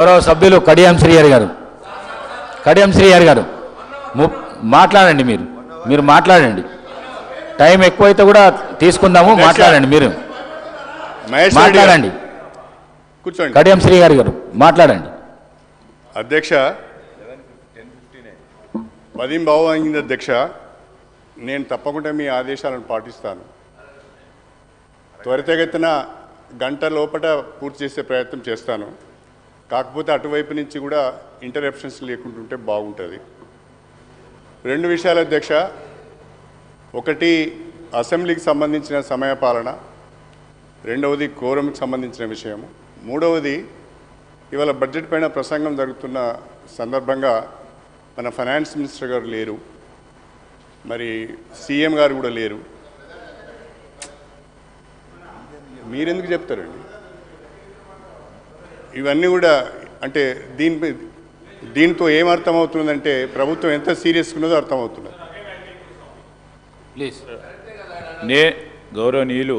గౌరవ సభ్యులు కడియం శ్రీహరి గారు మాట్లాడండి. మీరు మాట్లాడండి. టైం ఎక్కువైతే కూడా తీసుకుందాము. మాట్లాడండి. మీరు మాట్లాడండి. కూర్చోండి. కడియం శ్రీహరి గారు మాట్లాడండి. అధ్యక్ష 10 బావు అయింది అధ్యక్ష. నేను తప్పకుండా మీ ఆదేశాలను పాటిస్తాను. త్వరితగతిన గంట లోపల పూర్తి చేసే ప్రయత్నం చేస్తాను. కాకపోతే అటువైపు నుంచి కూడా ఇంటరప్షన్స్ లేకుంటుంటే బాగుంటుంది. 2 విషయాలు అధ్యక్ష. ఒకటి అసెంబ్లీకి సంబంధించిన సమయపాలన, రెండవది కోరంకి సంబంధించిన విషయము, మూడవది ఇవాళ బడ్జెట్ పైన ప్రసంగం జరుగుతున్న సందర్భంగా మన ఫైనాన్స్ మినిస్టర్ గారు లేరు, మరి సీఎం గారు కూడా లేరు. మీరెందుకు చెప్తారండి ఇవన్నీ కూడా? అంటే దీంతో ఏమర్థమవుతుందంటే ప్రభుత్వం ఎంత సీరియస్గా ఉన్నదో అర్థమవుతున్నది. ప్లీజ్ గౌరవనీయులు